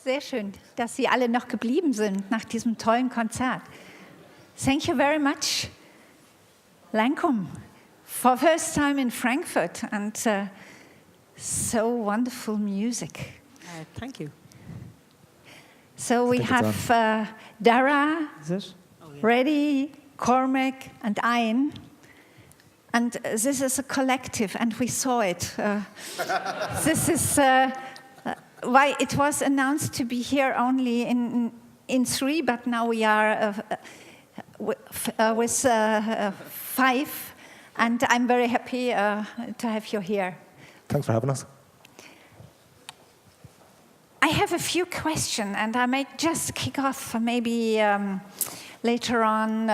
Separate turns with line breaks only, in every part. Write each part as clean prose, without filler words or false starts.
sehr schön, dass Sie alle noch geblieben sind nach diesem tollen Konzert. Thank you very much, Lankum, for first time in Frankfurt and so wonderful music.
Thank you.
So we have Daragh, Radie, Cormac and einen. And this is a collective, and we saw it. This is why it was announced to be here only in three, but now we are with five, and I'm very happy to have you here.
Thanks for having us.
I have a few questions, and I might just kick off. Maybe later on,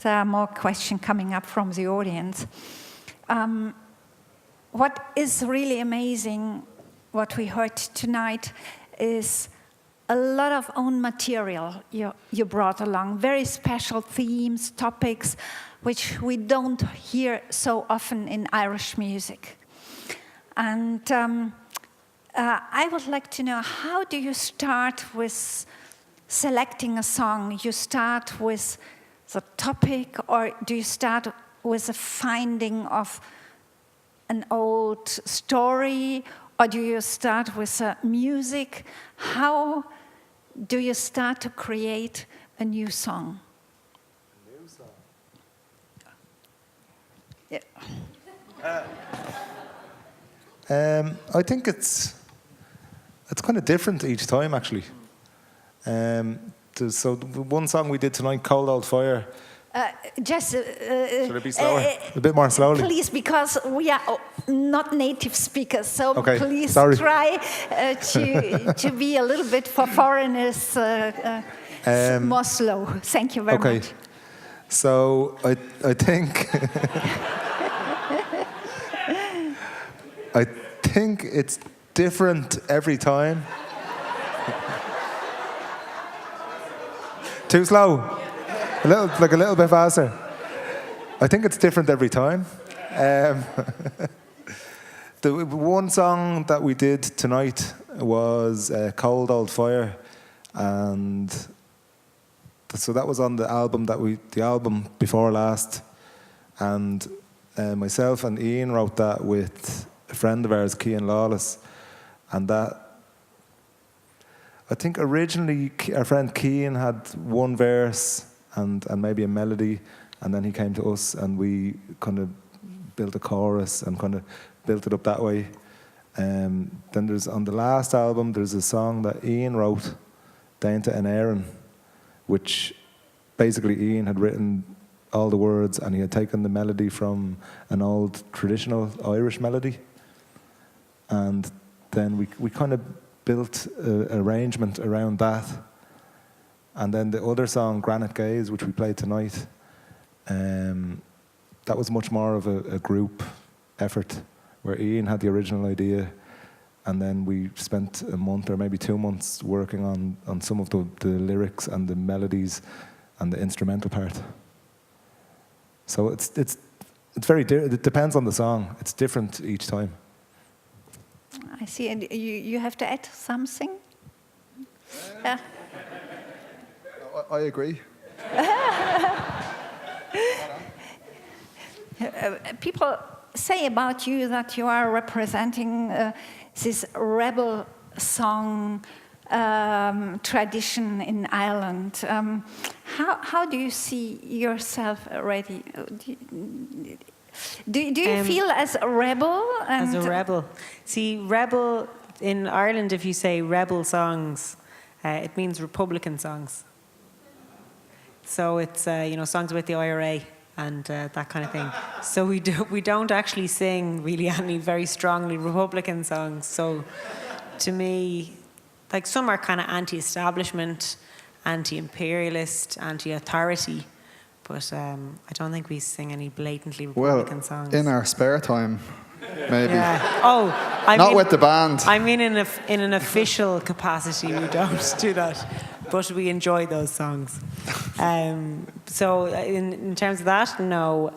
there are more questions coming up from the audience. What is really amazing, what we heard tonight, is a lot of own material you brought along, very special themes, topics, which we don't hear so often in Irish music. And I would like to know, how do you start with selecting a song? You start with the topic, or do you start with a finding of an old story, or do you start with music? How do you start to create a new song?
A new song?
Yeah.
I think it's kind of different each time, actually. So one song we did tonight, Cold Old Fire.
Just
Should it be slower? A bit more slowly?
Please, because we are not native speakers, so
okay,
please
sorry.
try to be a little bit for foreigners more slow. Thank you very much.
So I think I think it's different every time. Too slow? A little bit faster. I think it's different every time. The one song that we did tonight was Cold Old Fire, and so that was on the album the album before last, and myself and Ian wrote that with a friend of ours, Cian Lawless, and that, I think originally our friend Cian had one verse and maybe a melody, and then he came to us and we kind of built a chorus and kind of built it up that way. Then there's, on the last album, there's a song that Ian wrote, Zeiten, and einen, which basically Ian had written all the words and he had taken the melody from an old traditional Irish melody. And then we kind of built an arrangement around that. And then the other song, Granite Gaze, which we played tonight, that was much more of a group effort, where Ian had the original idea, and then we spent a month or maybe 2 months working on some of the lyrics and the melodies and the instrumental part. So it's very it depends on the song. It's different each time.
I see. And you have to add something?
I agree.
People say about you that you are representing this rebel song tradition in Ireland. How do you see yourself already? Do you feel as a rebel?
As a rebel. See, rebel, in Ireland, if you say rebel songs, it means Republican songs. So it's songs about the IRA and that kind of thing. So we don't actually sing really any very strongly Republican songs. So to me, like, some are kind of anti-establishment, anti-imperialist, anti-authority, but I don't think we sing any blatantly Republican songs.
In our spare time, maybe.
Yeah. Oh,
not with the band.
I mean, in an official capacity, we don't do that, but we enjoy those songs. So in terms of that, no.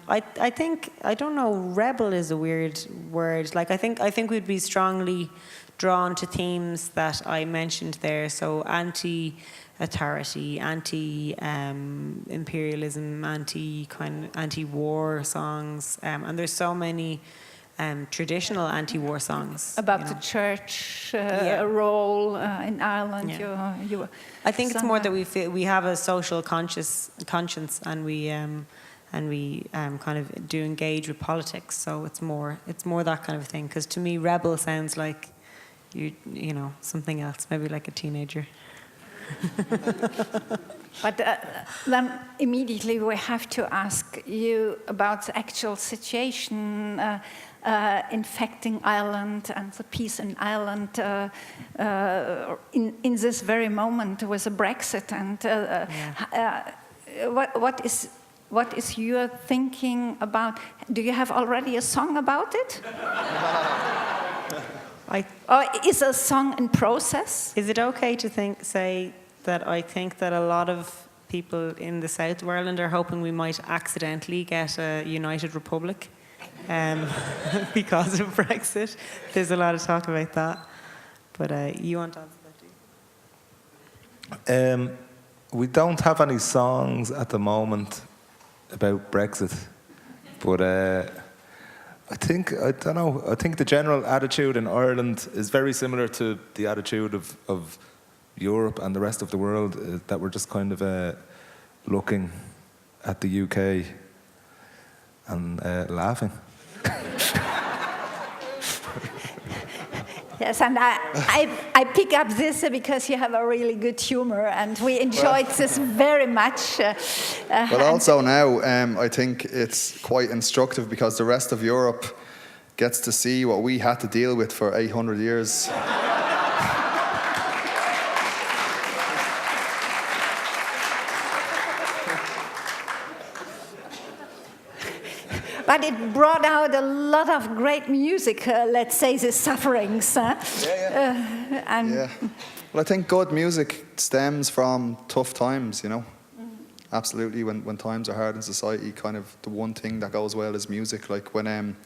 I think, I don't know, rebel is a weird word. Like, I think we'd be strongly drawn to themes that I mentioned there. So anti-authority, anti-imperialism, anti-war songs, and there's so many traditional anti-war songs
about the church role in Ireland. You
I think it's more that we have a social conscience, and we kind of do engage with politics. So it's more that kind of thing. Because to me, rebel sounds like you know, something else, maybe like a teenager.
But then immediately we have to ask you about the actual situation infecting Ireland and the peace in Ireland in this very moment with the Brexit. And what is your thinking about? Do you have already a song about it? Or is a song in process?
Is it okay to say that I think that a lot of people in the south of Ireland are hoping we might accidentally get a united republic because of Brexit? There's a lot of talk about that. But you want to answer that, do you?
We don't have any songs at the moment about Brexit, but I think the general attitude in Ireland is very similar to the attitude of Europe and the rest of the world, that we're just kind of looking at the UK and laughing.
Yes, and I pick up this because you have a really good humor, and we enjoyed this very much.
But also now, I think it's quite instructive because the rest of Europe gets to see what we had to deal with for 800 years.
But it brought out a lot of great music, let's say, the sufferings.
Well, I think good music stems from tough times, you know. Absolutely, when times are hard in society, kind of the one thing that goes well is music. Like when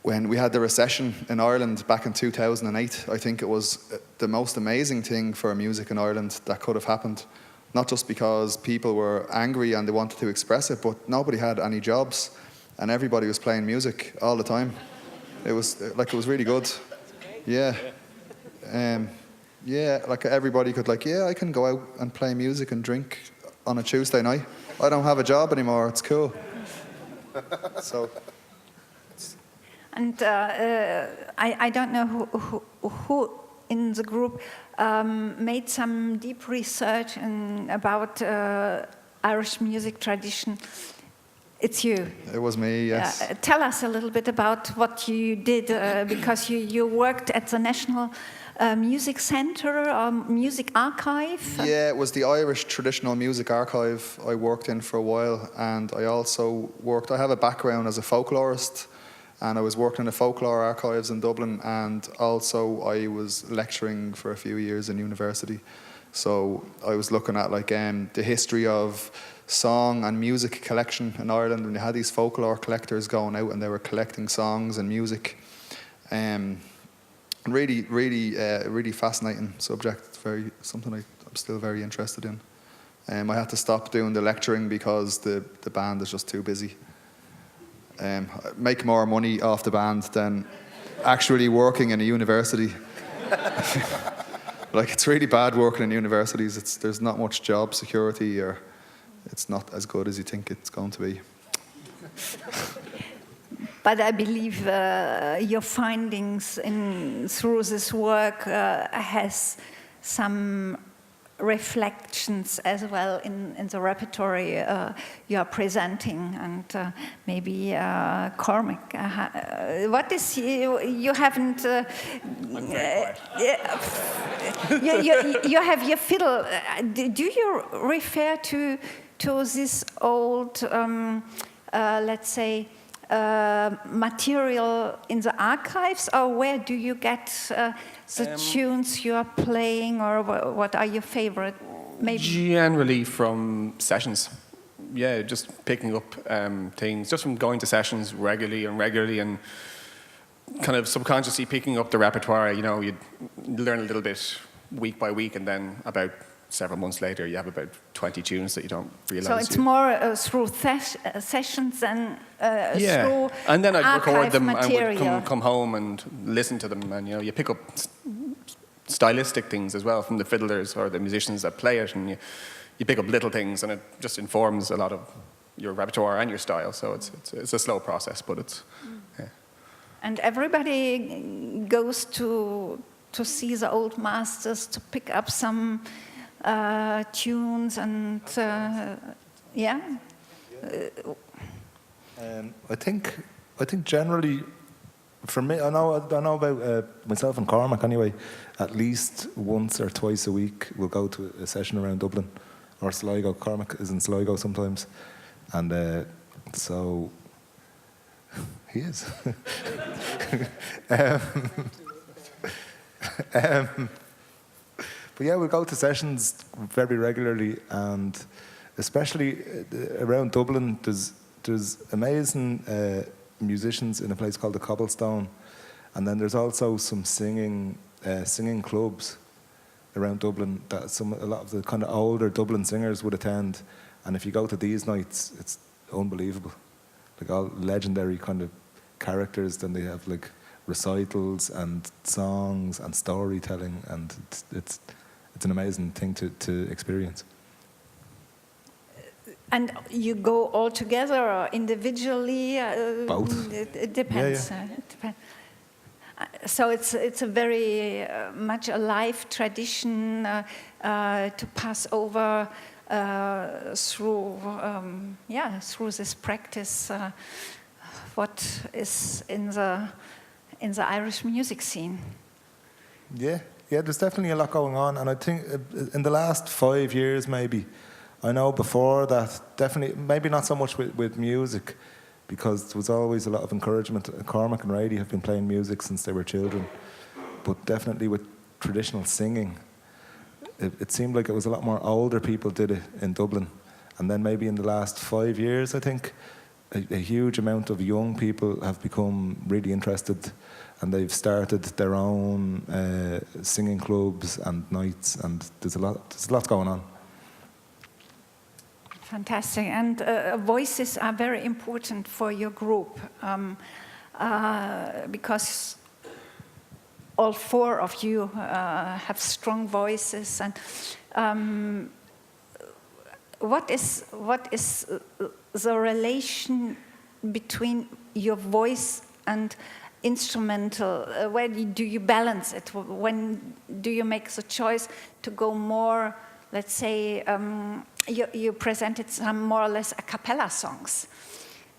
we had the recession in Ireland back in 2008, I think it was the most amazing thing for music in Ireland that could have happened. Not just because people were angry and they wanted to express it, but nobody had any jobs. And everybody was playing music all the time. It was really good. Yeah. Like everybody could I can go out and play music and drink on a Tuesday night. I don't have a job anymore, it's cool. So.
And I don't know who in the group made some deep research about Irish music tradition. It's you.
It was me, yes.
Tell us a little bit about what you did, because you worked at the National Music Centre or Music Archive.
Yeah, it was the Irish Traditional Music Archive I worked in for a while, and I also I have a background as a folklorist, and I was working in the folklore archives in Dublin, and also I was lecturing for a few years in university. So I was looking at the history of song and music collection in Ireland, when you had these folklore collectors going out and they were collecting songs and music. Really fascinating subject. It's something I'm still very interested in. I had to stop doing the lecturing because the band is just too busy. Make more money off the band than actually working in a university. It's really bad working in universities. There's not much job security, or it's not as good as you think it's going to be.
But I believe your findings through this work has some reflections as well in the repertoire you are presenting, and maybe Cormac. What is you haven't? You have your fiddle. Do you refer to this old, let's say, material in the archives, or where do you get the tunes you are playing, or what are your favorite? Maybe
generally from sessions. Yeah, just picking up things just from going to sessions regularly, and kind of subconsciously picking up the repertoire. You know, you'd learn a little bit week by week, and then about several months later, you have about 20 tunes that you don't realize.
So it's more through sessions than through
and then I'd record
archive
them
material.
and would come home and listen to them, and you know, you pick up stylistic things as well from the fiddlers or the musicians that play it, and you pick up little things, and it just informs a lot of your repertoire and your style. So it's a slow process, but it's yeah.
And everybody goes to see the old masters to pick up some tunes and yeah.
I think generally, for me, I know about myself and Cormac anyway. At least once or twice a week, we'll go to a session around Dublin or Sligo. Cormac is in Sligo sometimes, and so he is. But yeah, we'll go to sessions very regularly, and especially around Dublin, there's amazing musicians in a place called the Cobblestone, and then there's also some singing clubs around Dublin that a lot of the kind of older Dublin singers would attend, and if you go to these nights, it's unbelievable, like all legendary kind of characters. Then they have like recitals and songs and storytelling, and it's an amazing thing to experience. And
you go all together or individually?
Both.
It depends.
Yeah.
It depends. So it's a very much alive tradition to pass over through this practice. What is in the Irish music scene?
Yeah, there's definitely a lot going on, and I think in the last 5 years, maybe, I know before that, definitely, maybe not so much with music, because there was always a lot of encouragement. Cormac and Radie have been playing music since they were children, but definitely with traditional singing, it seemed like it was a lot more older people did it in Dublin, and then maybe in the last 5 years, I think, a huge amount of young people have become really interested, and they've started their own singing clubs and nights, and there's a lot going on.
Fantastic. And voices are very important for your group because all four of you have strong voices. And what is the relation between your voice and instrumental? Where do you balance it? When do you make the choice to go more, let's say, you presented some more or less a cappella songs.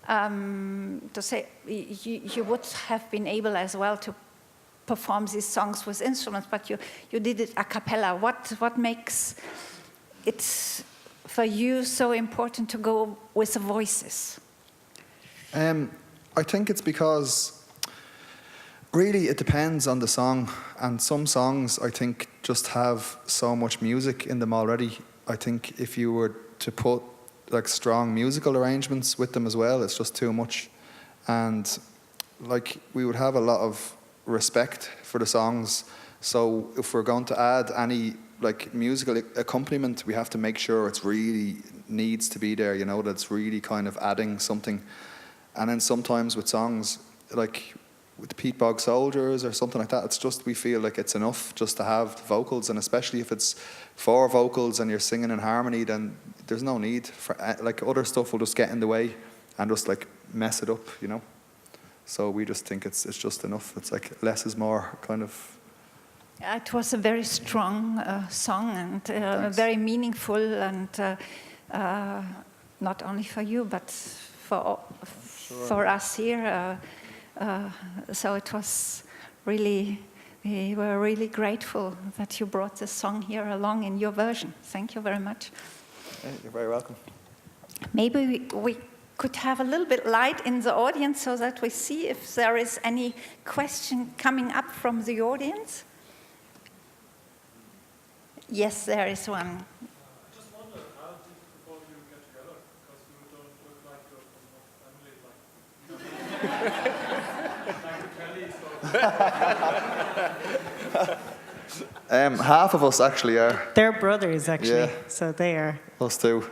To say you would have been able as well to perform these songs with instruments, but you did it a cappella. What makes it for you so important to go with the voices?
I think it's because really it depends on the song, and some songs I think just have so much music in them already. I think if you were to put like strong musical arrangements with them as well, it's just too much. And like we would have a lot of respect for the songs. So if we're going to add any like musical accompaniment, we have to make sure it's really needs to be there, you know, that's really kind of adding something. And then sometimes with songs like with Peat Bog Soldiers or something like that, it's just we feel like it's enough just to have the vocals, and especially if it's 4 vocals and you're singing in harmony, then there's no need for like other stuff will just get in the way and just like mess it up, you know. So we just think it's just enough. It's like less is more kind of.
It was a very strong song and very meaningful, and not only for you but for us here. So it was really, we were really grateful that you brought this song here along in your version. Thank you very much.
You're very welcome.
Maybe we could have a little bit light in the audience so that we see if there is any question coming up from the audience. Yes, there is one.
I just wondered, how did the 4 of you get together? Because you don't look like you're from a family like the Kellys
Half of us actually are.
They're brothers, actually,
Yeah.
so they are.
Us too.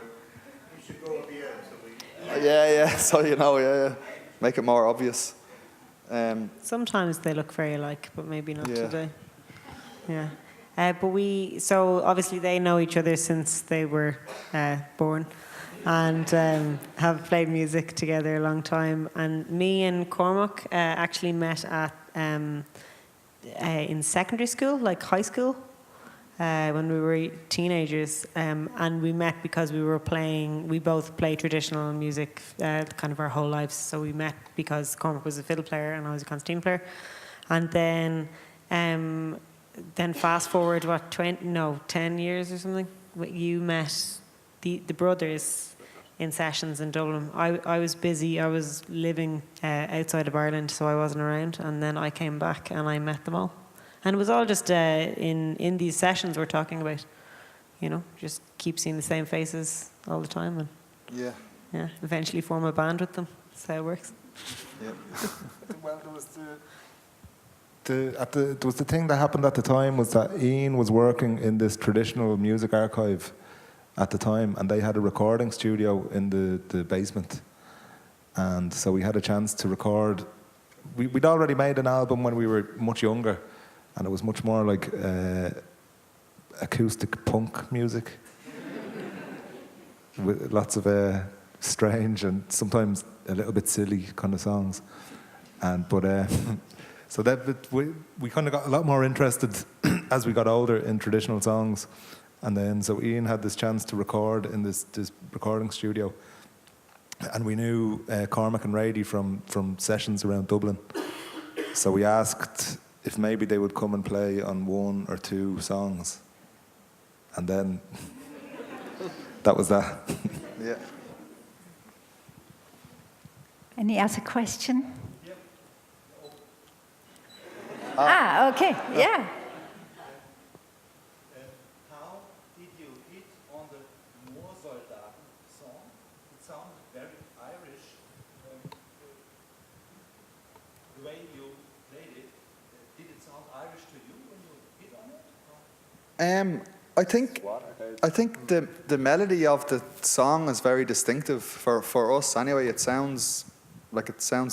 Yeah. So yeah. Make it more obvious.
Sometimes they look very alike, but maybe not
Yeah.
today. Yeah. So obviously they know each other since they were born and have played music together a long time. And me and Cormac actually met at in secondary school, like high school, when we were teenagers. And we met because we both play traditional music kind of our whole lives. So we met because Cormac was a fiddle player and I was a concertina player. And then fast forward, 10 years or something, you met the brothers in sessions in Dublin. I was busy, I was living outside of Ireland, so I wasn't around, and then I came back and I met them all. And it was all just in these sessions we're talking about, just keep seeing the same faces all the time, and eventually form a band with them. That's how it works.
Yeah.
Well, there was the thing that happened at the time was that Ian was working in this traditional music archive at the time, and they had a recording studio in the basement, and so we had a chance to record. We'd already made an album when we were much younger, and it was much more like acoustic punk music with lots of strange and sometimes a little bit silly kind of songs, so we kind of got a lot more interested as we got older in traditional songs. And then so Ian had this chance to record in this recording studio. And we knew Cormac and Radie from sessions around Dublin. So we asked if maybe they would come and play on 1 or 2 songs. And then that was that.
Yeah.
Any other question? Okay, yeah.
How did you hit on the Mozart song? It sounded very Irish. The way you played it, did it sound Irish to you when you hit on it?
I think the melody of the song is very distinctive for us anyway. It sounds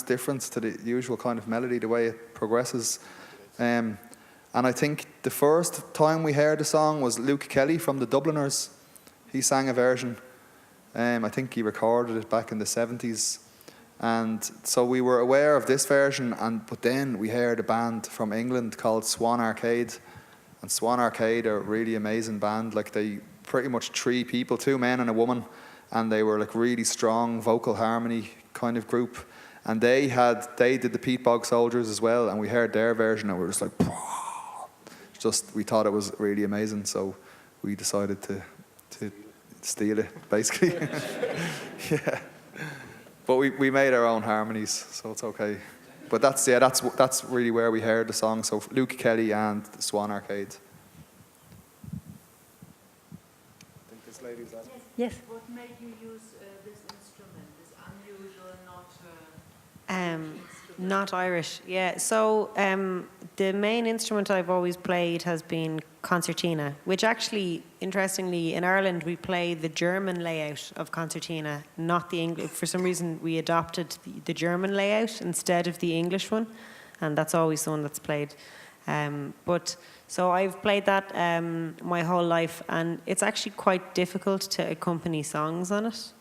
different to the usual kind of melody, the way it progresses. And I think the first time we heard the song was Luke Kelly from the Dubliners. He sang a version. I think he recorded it back in the 70s. And so we were aware of this version, but then we heard a band from England called Swan Arcade. And Swan Arcade are a really amazing band. Like, they pretty much 3 people, 2 men and a woman. And they were like really strong vocal harmony kind of group. And they did the Peat Bog Soldiers as well, and we heard their version, and we were just like, we thought it was really amazing, so we decided to steal it, basically. Yeah. But we made our own harmonies, so it's okay. But that's really where we heard the song. So Luke Kelly and the Swan Arcade.
I think this lady's asking.
Yes.
What made you use this instrument, this unusual,
Not Irish, yeah. So the main instrument I've always played has been concertina, which actually, interestingly, in Ireland we play the German layout of concertina, not the English. For some reason, we adopted the German layout instead of the English one, and that's always the one that's played. So I've played that my whole life, and it's actually quite difficult to accompany songs on it,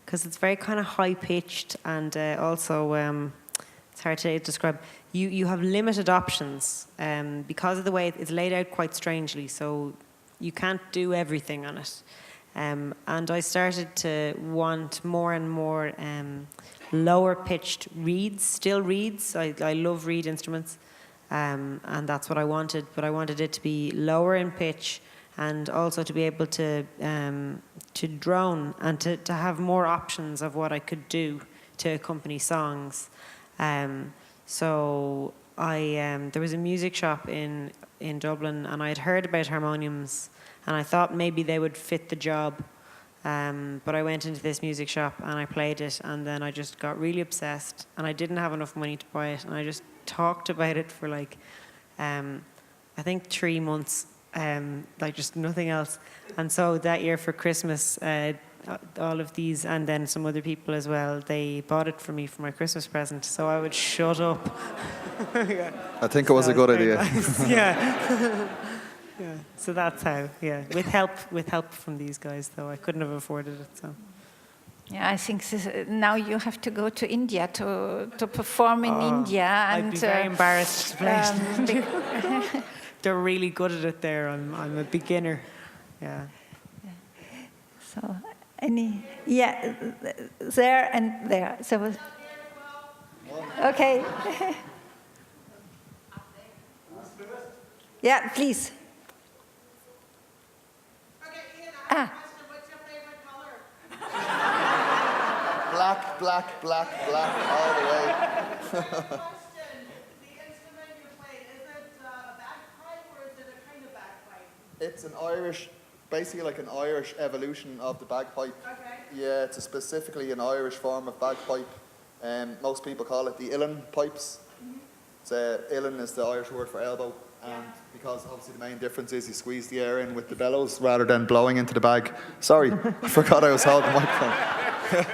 because it's very kind of high-pitched, and also it's hard to describe. You have limited options because of the way it's laid out quite strangely, so you can't do everything on it. And I started to want more and more lower-pitched reeds, still reeds. I love reed instruments, and that's what I wanted, but I wanted it to be lower in pitch, and also to be able to drone and to have more options of what I could do to accompany songs. So there was a music shop in Dublin, and I had heard about harmoniums, and I thought maybe they would fit the job. But I went into this music shop and I played it, and then I just got really obsessed, and I didn't have enough money to buy it, and I just talked about it for like, I think 3 months, like just nothing else. And so that year for Christmas, all of these, and then some other people as well, they bought it for me for my Christmas present, so I would shut up. Yeah.
I think it was a good idea.
Nice. Yeah. Yeah. So that's how. Yeah, with help from these guys, though I couldn't have afforded it. So.
Yeah, I think now you have to go to India to perform in India. And,
I'd be very embarrassed to play. They're really good at it there. I'm a beginner. Yeah.
So, there and there. So, okay. Yeah, please.
Okay, Ian, I have a question. What's your favorite color?
Black, black, black, black, all the way.
Question. The instrument you play, is it a bagpipe or is it a kind of bagpipe?
It's an Irish, basically like an Irish evolution of the bagpipe.
Okay.
Yeah, it's specifically an Irish form of bagpipe. Most people call it the uilleann pipes. Uilleann is the Irish word for elbow. And because obviously the main difference is you squeeze the air in with the bellows rather than blowing into the bag. Sorry, I forgot I was holding the microphone.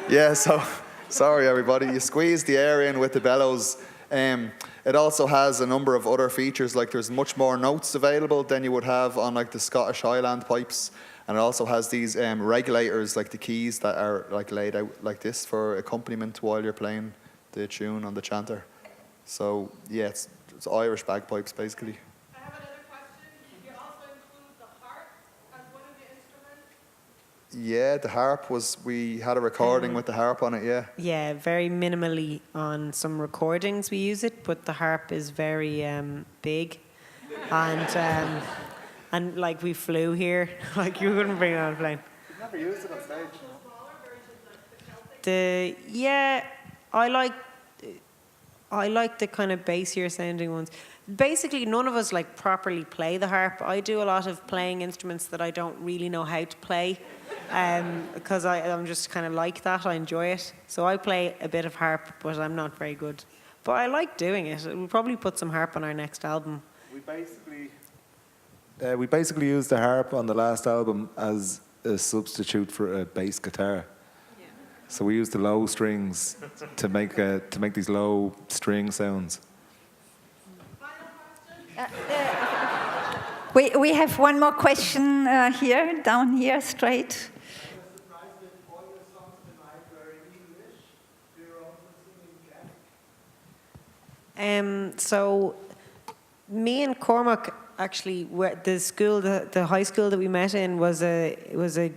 Yeah, so sorry everybody. You squeeze the air in with the bellows. It also has a number of other features, like there's much more notes available than you would have on like the Scottish Highland pipes. And it also has these regulators, like the keys that are like laid out like this for accompaniment while you're playing the tune on the chanter. So yeah, it's Irish bagpipes basically.
I have another question. You also include the harp as one of the instruments?
Yeah, the harp we had a recording with the harp on it, yeah.
Yeah, very minimally on some recordings we use it, but the harp is very big. And like we flew here, like you couldn't bring it on a plane.
You've never used it on stage.
I like the kind of bassier sounding ones. Basically, none of us like properly play the harp. I do a lot of playing instruments that I don't really know how to play, because I'm just kind of like that. I enjoy it. So I play a bit of harp, but I'm not very good. But I like doing it. We'll probably put some harp on our next album.
We basically used the harp on the last album as a substitute for a bass guitar. So we used the low strings to make these low string sounds.
we have one more question here, down here, straight.
So me and Cormac actually were the high school that we met in was a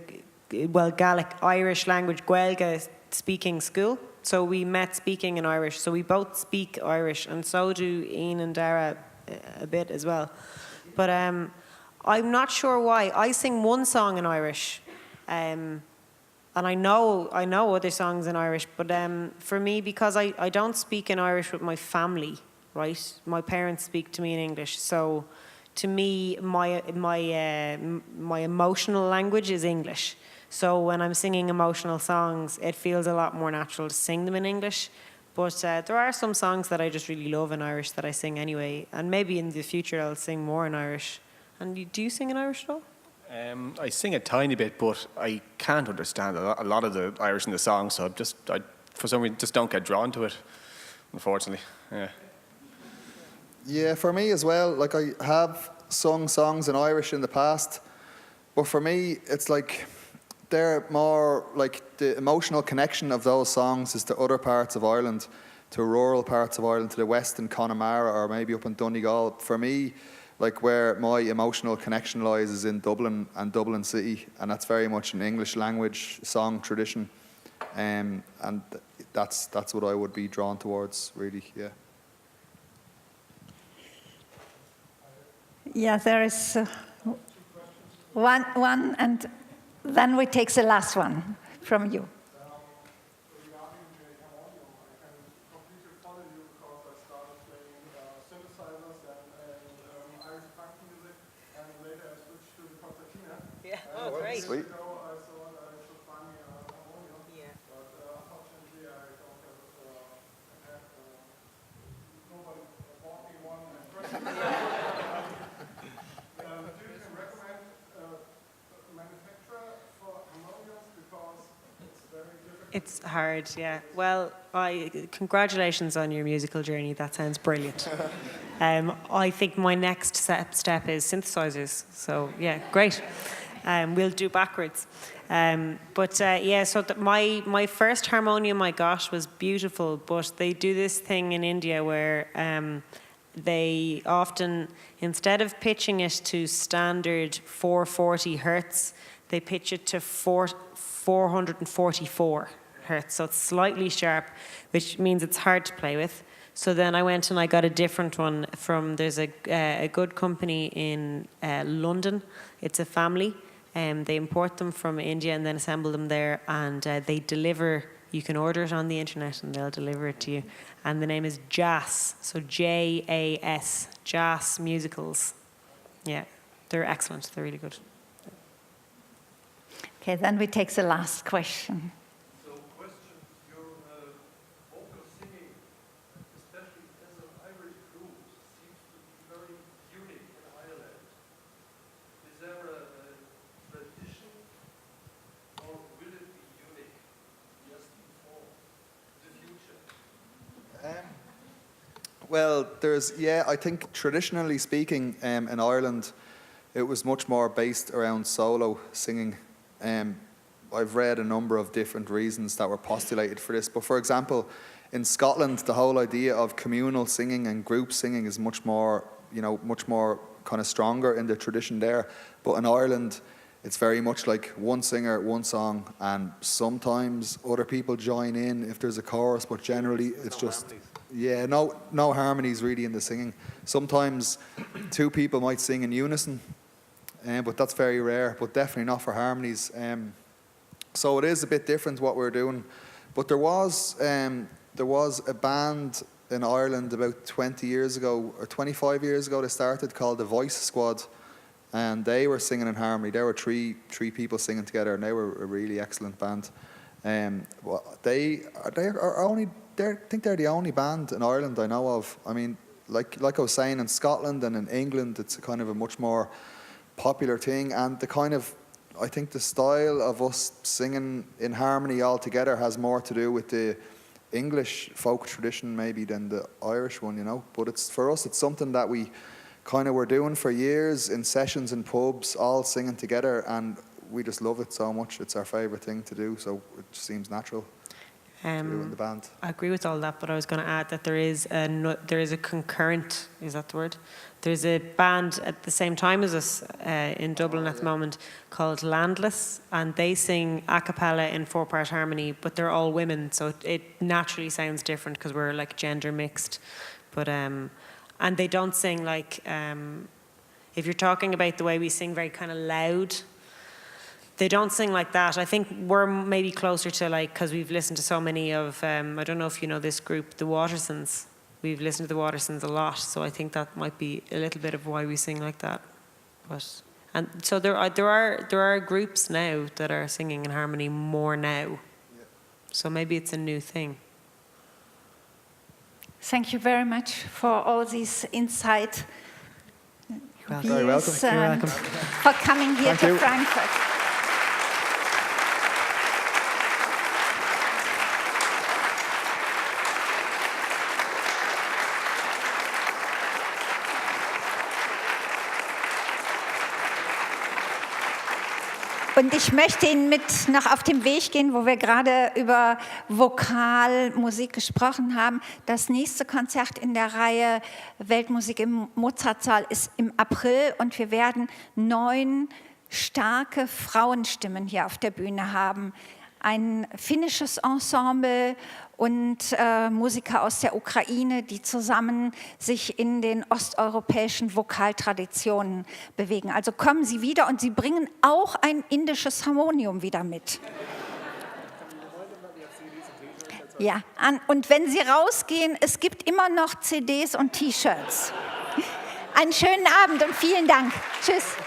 Gaelic Irish language Gaeilge speaking school. So we met speaking in Irish. So we both speak Irish, and so do Ian and Daragh a bit as well. But I'm not sure why. I sing one song in Irish, and I know other songs in Irish. But for me, because I don't speak in Irish with my family, right? My parents speak to me in English. So to me, my emotional language is English. So when I'm singing emotional songs, it feels a lot more natural to sing them in English. But there are some songs that I just really love in Irish that I sing anyway. And maybe in the future I'll sing more in Irish. And do you sing in Irish at all?
I sing a tiny bit, but I can't understand a lot of the Irish in the song, so I for some reason just don't get drawn to it, unfortunately. Yeah.
Yeah, for me as well, like I have sung songs in Irish in the past, but for me it's like they're more like the emotional connection of those songs is to other parts of Ireland, to rural parts of Ireland, to the west in Connemara or maybe up in Donegal. For me, like where my emotional connection lies is in Dublin and Dublin City, and that's very much an English language song tradition, and that's what I would be drawn towards, really. Yeah.
Yeah, there is one, and then we take the last one from you.
Great.
Sweet.
It's hard, yeah. Well, congratulations on your musical journey. That sounds brilliant. I think my next step is synthesizers. So, yeah, great. We'll do backwards. So my first harmonium I got was beautiful, but they do this thing in India where they often, instead of pitching it to standard 440 hertz, they pitch it to 444 hertz. So it's slightly sharp, which means it's hard to play with. So then I went and I got a different one there's a good company in London. It's a family. They import them from India and then assemble them there, and they deliver. You can order it on the internet and they'll deliver it to you. And the name is JAS, so JAS, JAS Musicals. Yeah, they're excellent. They're really good.
Okay, then we take the last question.
So, question: your vocal singing, especially as an Irish group, seems to be very unique in Ireland. Is there a tradition, or will it be unique just before the future?
Well, I think traditionally speaking, in Ireland, it was much more based around solo singing. I've read a number of different reasons that were postulated for this, but for example, in Scotland, the whole idea of communal singing and group singing is much more kind of stronger in the tradition there. But in Ireland, it's very much like one singer, one song, and sometimes other people join in if there's a chorus, but generally it's just no harmonies really in the singing. Sometimes two people might sing in unison, but that's very rare, but definitely not for harmonies. So it is a bit different what we're doing. But there was a band in Ireland about 20 years ago, or 25 years ago, they started, called the Voice Squad, and they were singing in harmony. There were three people singing together, and they were a really excellent band. I think they're the only band in Ireland I know of. I mean, like I was saying, in Scotland and in England, it's a kind of a much more popular thing, and I think the style of us singing in harmony all together has more to do with the English folk tradition maybe than the Irish one, But for us, it's something that we kind of were doing for years in sessions in pubs, all singing together, and we just love it so much. It's our favourite thing to do, so it just seems natural to do in the band.
I agree with all that, but I was going to add that there is a concurrent, is that the word? There's a band at the same time as us in Dublin at the moment called Landless, and they sing a cappella in 4-part harmony, but they're all women, so it naturally sounds different because we're like gender mixed. But and they don't sing like, if you're talking about the way we sing very kind of loud, they don't sing like that. I think we're maybe closer to because we've listened to so many of, I don't know if you know this group, the Watersons. We've listened to the Watersons a lot, so I think that might be a little bit of why we sing like that. And so there are groups now that are singing in harmony more now. Yeah. So maybe it's a new thing.
Thank you very much for all this insight.
You're very welcome.
You're welcome.
For coming here to Frankfurt. Und ich möchte Ihnen mit noch auf den Weg gehen, wo wir gerade über Vokalmusik gesprochen haben. Das nächste Konzert in der Reihe Weltmusik im Mozart-Saal ist im April und wir werden 9 starke Frauenstimmen hier auf der Bühne haben. Ein finnisches Ensemble und Musiker aus der Ukraine, die zusammen sich in den osteuropäischen Vokaltraditionen bewegen. Also kommen Sie wieder und Sie bringen auch ein indisches Harmonium wieder mit. Ja, und wenn Sie rausgehen, es gibt immer noch CDs und T-Shirts. Einen schönen Abend und vielen Dank. Tschüss.